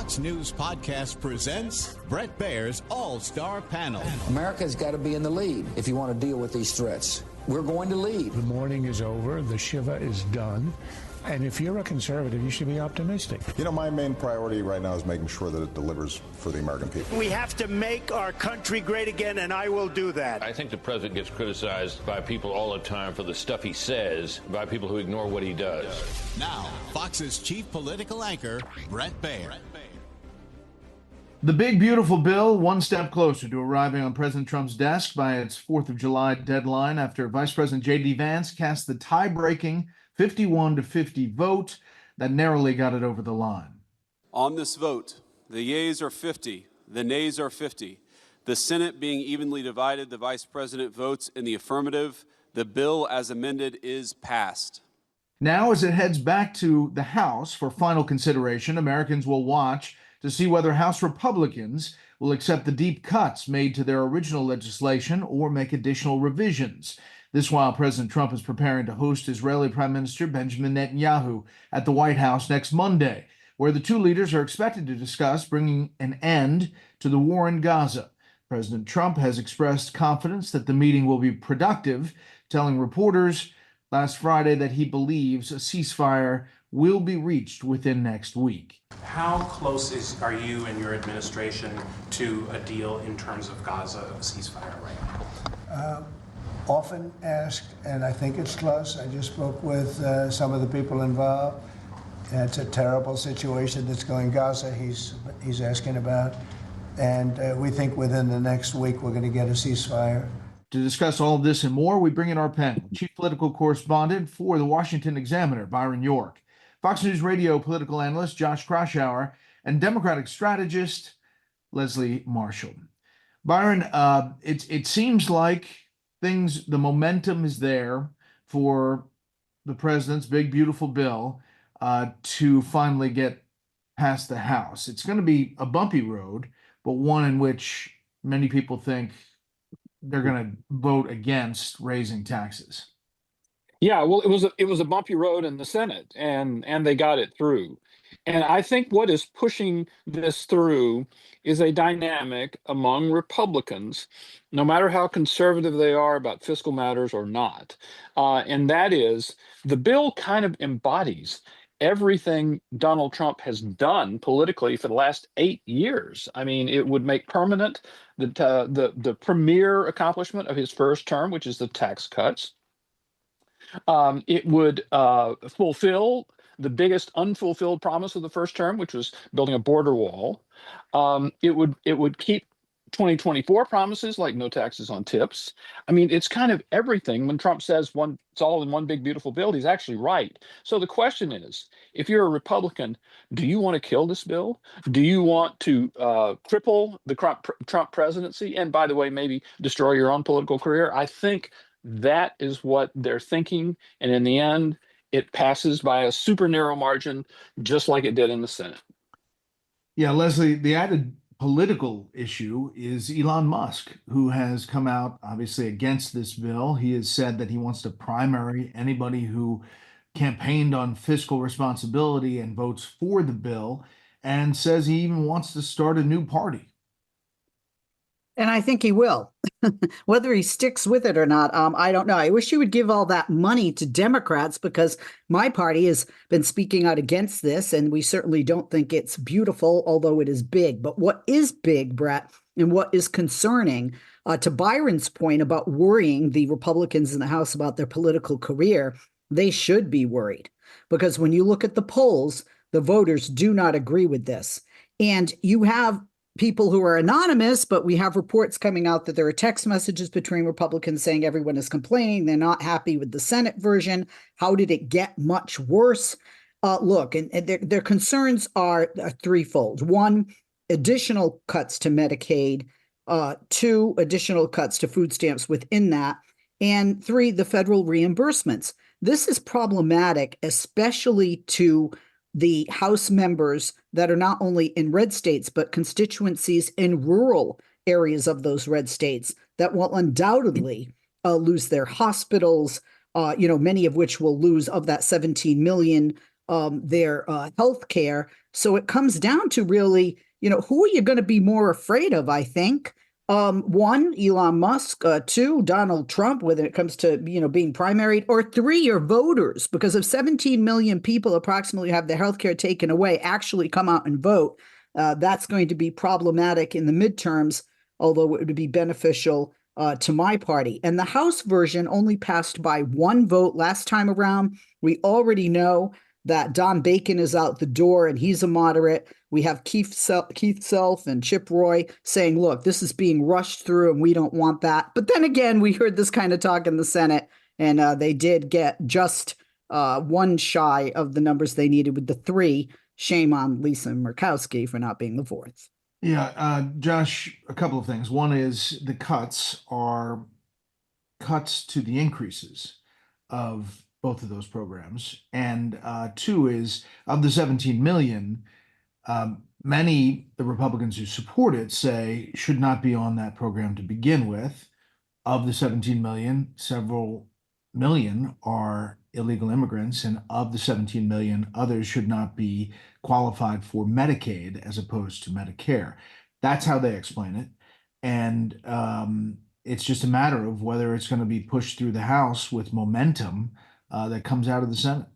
Fox News Podcast presents Bret Baier's All-Star Panel. America's got to be in the lead if you want to deal with these threats. We're going to lead. The mourning is over. The Shiva is done. And if you're a conservative, you should be optimistic. You know, my main priority right now is making sure that it delivers for the American people. We have to make our country great again, and I will do that. I think the president gets criticized by people all the time for the stuff he says, by people who ignore what he does. Now, Fox's chief political anchor, Bret Baier. The big, beautiful bill, one step closer to arriving on President Trump's desk by its 4th of July deadline after Vice President JD Vance cast the tie-breaking 51-50 vote that narrowly got it over the line. On this vote, the yeas are 50, the nays are 50. The Senate being evenly divided, the Vice President votes in the affirmative. The bill as amended is passed. Now, as it heads back to the House for final consideration, Americans will watch to see whether House Republicans will accept the deep cuts made to their original legislation or make additional revisions. This while President Trump is preparing to host Israeli Prime Minister Benjamin Netanyahu at the White House next Monday, where the two leaders are expected to discuss bringing an end to the war in Gaza. President Trump has expressed confidence that the meeting will be productive, telling reporters last Friday that he believes a ceasefire will be reached within next week. How close are you and your administration to a deal in terms of Gaza ceasefire right now? Often asked, and I think it's close. I just spoke with some of the people involved. It's a terrible situation that's going Gaza, he's asking about. And we think within the next week we're going to get a ceasefire. To discuss all of this and more, we bring in our panel, Chief Political Correspondent for the Washington Examiner, Byron York, Fox News Radio political analyst Josh Kraushaar, and Democratic Strategist Leslie Marshall. Byron, it seems like the momentum is there for the president's big, beautiful bill to finally get past the House. It's going to be a bumpy road, but one in which many people think they're going to vote against raising taxes. Yeah, well, it was a bumpy road in the Senate, and they got it through. And I think what is pushing this through is a dynamic among Republicans, no matter how conservative they are about fiscal matters or not. And that is, the bill kind of embodies everything Donald Trump has done politically for the last 8 years. I mean, it would make permanent the premier accomplishment of his first term, which is the tax cuts. It would fulfill the biggest unfulfilled promise of the first term, which was building a border wall. It would keep 2024 promises like no taxes on tips. I mean, it's kind of everything. When Trump says it's all in one big beautiful bill, he's actually right. So the question is, if you're a Republican, do you want to kill this bill? Do you want to cripple the Trump presidency? And by the way, maybe destroy your own political career? I think that is what they're thinking. And in the end, it passes by a super narrow margin, just like it did in the Senate. Yeah, Leslie, the added political issue is Elon Musk, who has come out obviously against this bill. He has said that he wants to primary anybody who campaigned on fiscal responsibility and votes for the bill, and says he even wants to start a new party. And I think he will. Whether he sticks with it or not, I don't know. I wish he would give all that money to Democrats, because my party has been speaking out against this, and we certainly don't think it's beautiful, although it is big. But what is big, Bret, and what is concerning, to Byron's point about worrying the Republicans in the House about their political career, they should be worried. Because when you look at the polls, the voters do not agree with this. And you have people who are anonymous, but we have reports coming out that there are text messages between Republicans saying everyone is complaining. They're not happy with the Senate version. How did it get much worse? Look, and their concerns are threefold. One, additional cuts to Medicaid. Two, additional cuts to food stamps within that. And three, the federal reimbursements. This is problematic, especially to the House members that are not only in red states, but constituencies in rural areas of those red states that will undoubtedly lose their hospitals, many of which will lose, of that 17 million, their health care. So it comes down to really, who are you going to be more afraid of, I think? One, Elon Musk. Two, Donald Trump, when it comes to, being primaried. Or three, your voters, because if 17 million people approximately have their health care taken away, actually come out and vote, that's going to be problematic in the midterms, although it would be beneficial to my party. And the House version only passed by one vote last time around. We already know that Don Bacon is out the door and he's a moderate. We have Keith Self and Chip Roy saying, look, this is being rushed through and we don't want that. But then again, we heard this kind of talk in the Senate, and they did get just one shy of the numbers they needed with the 3. Shame on Lisa Murkowski for not being the 4th. Yeah, Josh, a couple of things. One is the cuts are cuts to the increases of both of those programs. And two is, of the 17 million, many the Republicans who support it say should not be on that program to begin with. Of the 17 million, several million are illegal immigrants, and of the 17 million, others should not be qualified for Medicaid as opposed to Medicare. That's how they explain it. And it's just a matter of whether it's going to be pushed through the House with momentum that comes out of the Senate.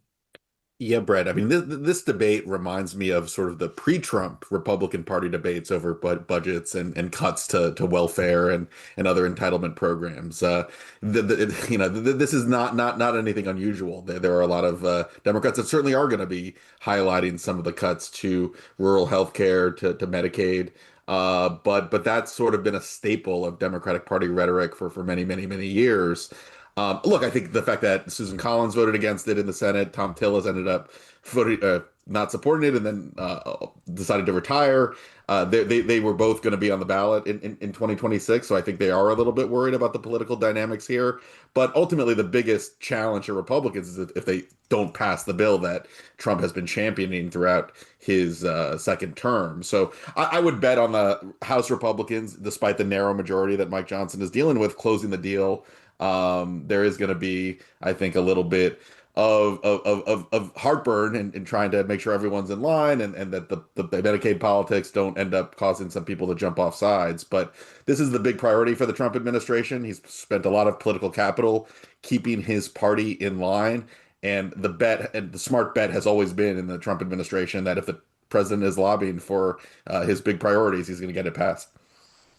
Yeah, Brett. I mean, this debate reminds me of sort of the pre-Trump Republican Party debates over budgets and cuts to welfare and other entitlement programs. This is not anything unusual. There are a lot of Democrats that certainly are going to be highlighting some of the cuts to rural health care, to Medicaid. But that's sort of been a staple of Democratic Party rhetoric for many, many, many years. Look, I think the fact that Susan Collins voted against it in the Senate, Tom Tillis ended up voting, not supporting it, and then decided to retire. They were both going to be on the ballot in 2026, so I think they are a little bit worried about the political dynamics here. But ultimately, the biggest challenge to Republicans is if they don't pass the bill that Trump has been championing throughout his second term. So I would bet on the House Republicans, despite the narrow majority that Mike Johnson is dealing with, closing the deal. There is going to be, I think, a little bit of heartburn in trying to make sure everyone's in line and that the Medicaid politics don't end up causing some people to jump off sides. But this is the big priority for the Trump administration. He's spent a lot of political capital keeping his party in line. And the smart bet has always been in the Trump administration that if the president is lobbying for his big priorities, he's going to get it passed.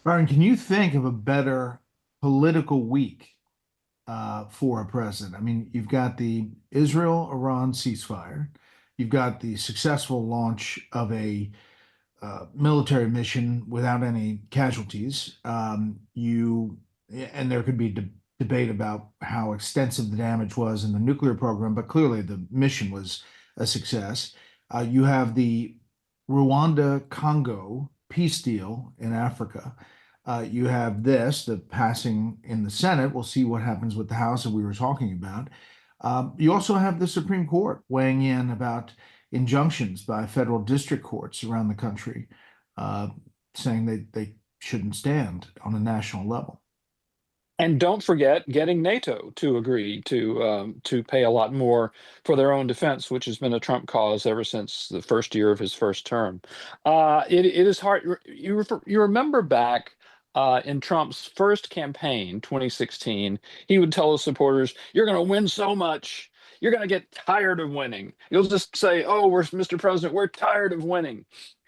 Byron, can you think of a better political week for a president? I mean, you've got the Israel-Iran ceasefire. You've got the successful launch of a military mission without any casualties. And there could be debate about how extensive the damage was in the nuclear program, but clearly the mission was a success. You have the Rwanda-Congo peace deal in Africa. You have the passing in the Senate. We'll see what happens with the House that we were talking about. You also have the Supreme Court weighing in about injunctions by federal district courts around the country, saying that they shouldn't stand on a national level. And don't forget getting NATO to agree to pay a lot more for their own defense, which has been a Trump cause ever since the first year of his first term. It is hard. You remember back in Trump's first campaign, 2016, he would tell his supporters, "You're going to win so much, you're going to get tired of winning." He'll just say, "Oh, Mr. President, we're tired of winning."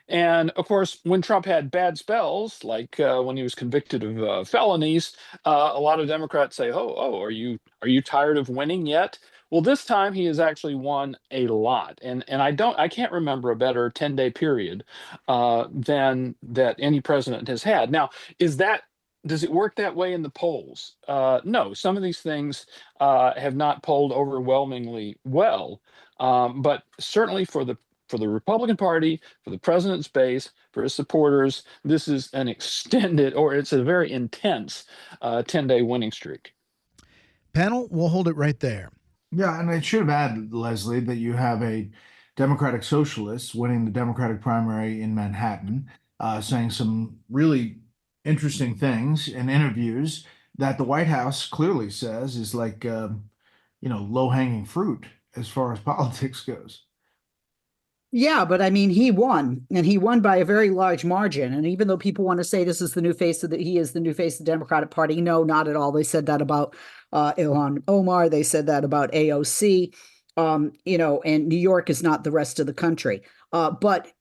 And of course, when Trump had bad spells, like when he was convicted of felonies, a lot of Democrats say, "Oh, are you tired of winning yet?" Well, this time he has actually won a lot, and I can't remember a better 10-day period than that any president has had. Now, does it work that way in the polls? No, some of these things have not polled overwhelmingly well, but certainly for the Republican Party, for the president's base, for his supporters, this is an extended, or it's a very intense 10-day winning streak. Panel, we'll hold it right there. Yeah, and I should have added, Leslie, that you have a Democratic Socialist winning the Democratic primary in Manhattan, saying some really interesting things in interviews that the White House clearly says is like, low-hanging fruit as far as politics goes. Yeah, but I mean, he won, and he won by a very large margin. And even though people want to say this is the new face of he is the new face of the Democratic Party, no, not at all. They said that about Ilhan Omar. They said that about AOC. And New York is not the rest of the country. But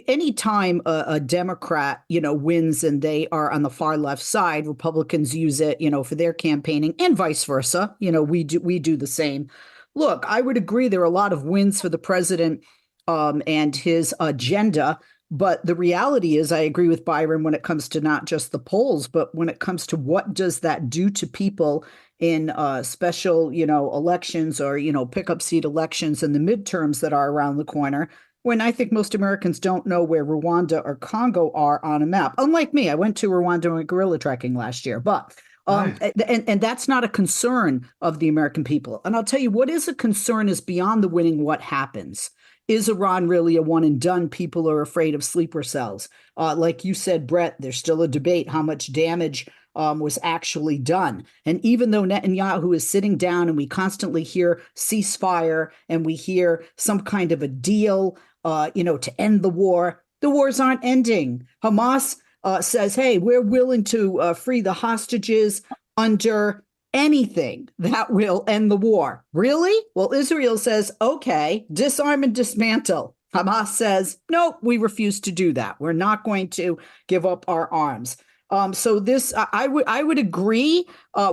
anytime a Democrat, wins and they are on the far left side, Republicans use it, for their campaigning, and vice versa. We do the same. Look, I would agree there are a lot of wins for the president and his agenda. But the reality is, I agree with Byron when it comes to not just the polls, but when it comes to what does that do to people in special, elections or, pickup seat elections and the midterms that are around the corner, when I think most Americans don't know where Rwanda or Congo are on a map. Unlike me, I went to Rwanda and guerrilla trekking last year, but nice. and that's not a concern of the American people. And I'll tell you what is a concern is beyond the winning what happens. Is Iran really a one and done? People are afraid of sleeper cells. Like you said, Bret, there's still a debate how much damage was actually done. And even though Netanyahu is sitting down and we constantly hear ceasefire and we hear some kind of a deal, to end the wars aren't ending. Hamas says, hey, we're willing to free the hostages under anything that will end the war. Really? Well, Israel says, okay, disarm and dismantle. Hamas says, nope, we refuse to do that. We're not going to give up our arms. So this, I would agree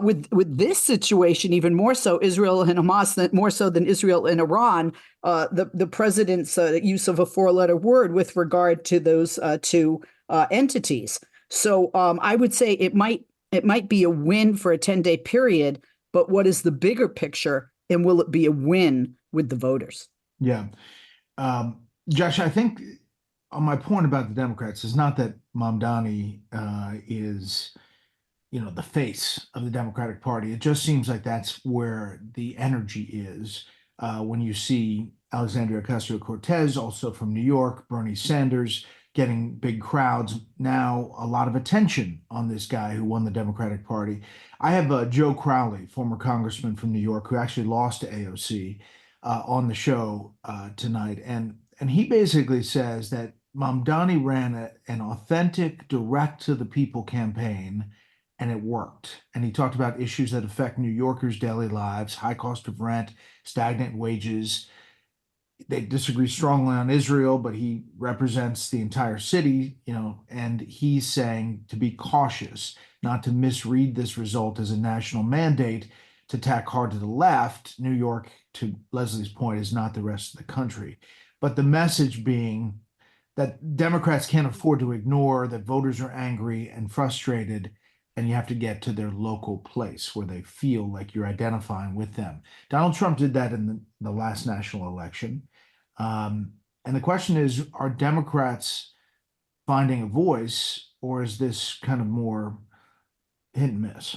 with this situation even more so, Israel and Hamas, more so than Israel and Iran, the president's use of a four-letter word with regard to those two entities. So I would say it might be a win for a 10-day period, but what is the bigger picture, and will it be a win with the voters? Yeah. Josh, I think on my point about the Democrats is not that Mamdani is, the face of the Democratic Party. It just seems like that's where the energy is when you see Alexandria Ocasio-Cortez, also from New York, Bernie Sanders, getting big crowds, now a lot of attention on this guy who won the Democratic Party. I have Joe Crowley, former congressman from New York, who actually lost to AOC on the show tonight. And he basically says that Mamdani ran an authentic, direct-to-the-people campaign, and it worked. And he talked about issues that affect New Yorkers' daily lives, high cost of rent, stagnant wages. They disagree strongly on Israel, but he represents the entire city, and he's saying to be cautious, not to misread this result as a national mandate to tack hard to the left. New York, to Leslie's point, is not the rest of the country. But the message being that Democrats can't afford to ignore that voters are angry and frustrated, and you have to get to their local place where they feel like you're identifying with them. Donald Trump did that in the last national election. And the question is, are Democrats finding a voice, or is this kind of more hit and miss?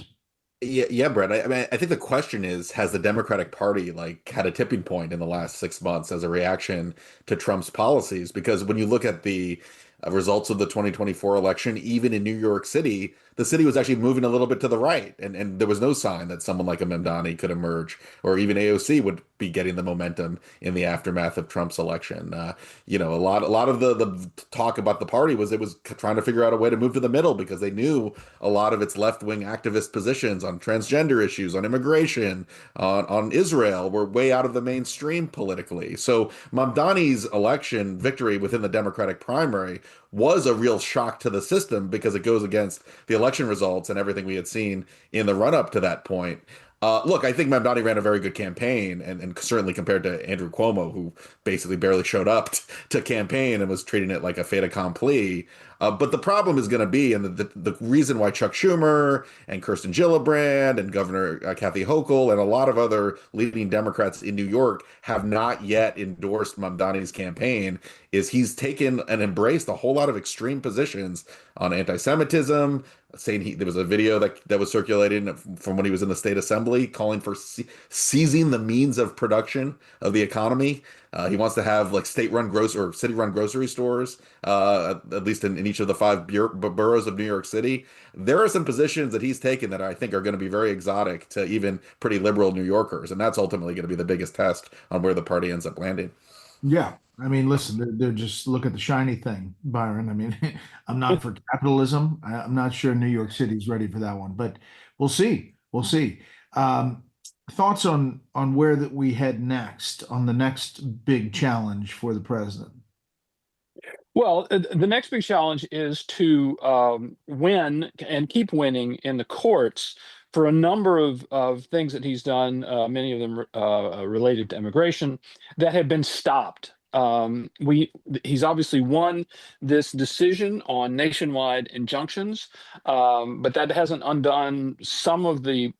Yeah, Brett. I think the question is, has the Democratic Party had a tipping point in the last 6 months as a reaction to Trump's policies? Because when you look at the results of the 2024 election, even in New York City, the city was actually moving a little bit to the right, and there was no sign that someone like a Mamdani could emerge, or even AOC would be getting the momentum in the aftermath of Trump's election. A lot of the talk about the party was it was trying to figure out a way to move to the middle because they knew a lot of its left-wing activist positions on transgender issues, on immigration, on Israel were way out of the mainstream politically. So Mamdani's election victory within the Democratic primary was a real shock to the system because it goes against the election results and everything we had seen in the run-up to that point. Look, I think Mamdani ran a very good campaign, and certainly compared to Andrew Cuomo, who basically barely showed up to campaign and was treating it like a fait accompli. But the problem is going to be, and the reason why Chuck Schumer and Kirsten Gillibrand and Governor Kathy Hochul and a lot of other leading Democrats in New York have not yet endorsed Mamdani's campaign is he's taken and embraced a whole lot of extreme positions on anti-Semitism, saying there was a video that was circulating from when he was in the state assembly calling for seizing the means of production of the economy. He wants to have state-run or city-run grocery stores, at least in each of the 5 boroughs of New York City. There are some positions that he's taken that I think are going to be very exotic to even pretty liberal New Yorkers, and that's ultimately going to be the biggest test on where the party ends up landing. Yeah. I mean, listen, they're just look at the shiny thing, Byron. I mean, I'm not for capitalism. I'm not sure New York City's ready for that one, but we'll see. We'll see. Thoughts on where that we head next on the next big challenge for the president? Well, the next big challenge is to win and keep winning in the courts for a number of things that he's done, many of them related to immigration, that have been stopped. He's obviously won this decision on nationwide injunctions, but that hasn't undone some of the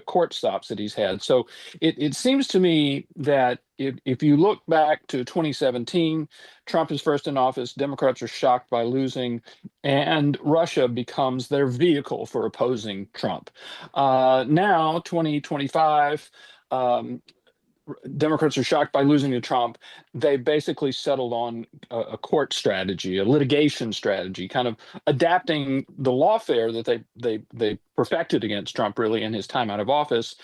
court stops that he's had. So it seems to me that if you look back to 2017, Trump is first in office, Democrats are shocked by losing, and Russia becomes their vehicle for opposing Trump. Now, 2025, Democrats are shocked by losing to Trump. They basically settled on a court strategy, a litigation strategy, kind of adapting the lawfare that they perfected against Trump really in his time out of office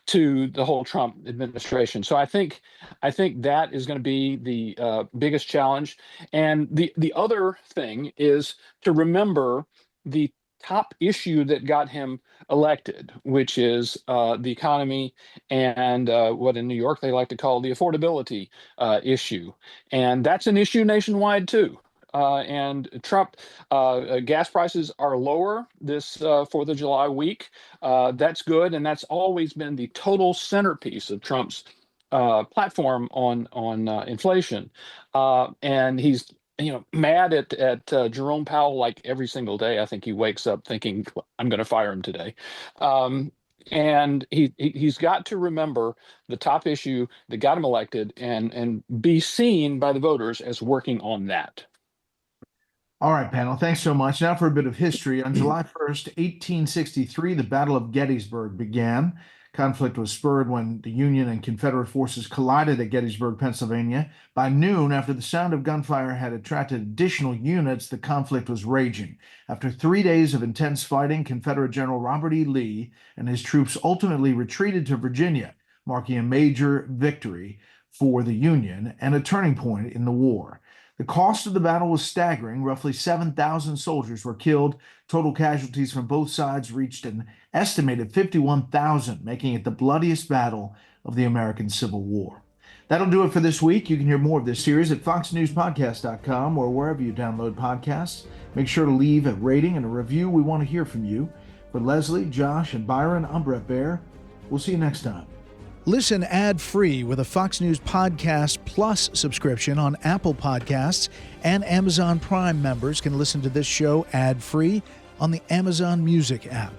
to the whole Trump administration. So I think that is going to be the biggest challenge. And the other thing is to remember the top issue that got him elected, which is the economy and what in New York they like to call the affordability issue. And that's an issue nationwide too. And Trump, gas prices are lower this 4th of July week. That's good. And that's always been the total centerpiece of Trump's platform on inflation. And he's mad at Jerome Powell like every single day. I think he wakes up thinking, I'm going to fire him today. And he's got to remember the top issue that got him elected and be seen by the voters as working on that. All right, panel. Thanks so much. Now for a bit of history. On July 1st, 1863, the Battle of Gettysburg began. Conflict was spurred when the Union and Confederate forces collided at Gettysburg, Pennsylvania. By noon, after the sound of gunfire had attracted additional units, the conflict was raging. After 3 days of intense fighting, Confederate General Robert E. Lee and his troops ultimately retreated to Virginia, marking a major victory for the Union and a turning point in the war. The cost of the battle was staggering. Roughly 7,000 soldiers were killed. Total casualties from both sides reached an estimated 51,000, making it the bloodiest battle of the American Civil War. That'll do it for this week. You can hear more of this series at foxnewspodcast.com or wherever you download podcasts. Make sure to leave a rating and a review. We want to hear from you. For Leslie, Josh, and Byron, I'm Bret Baier. We'll see you next time. Listen ad-free with a Fox News Podcast Plus subscription on Apple Podcasts, and Amazon Prime members can listen to this show ad-free on the Amazon Music app.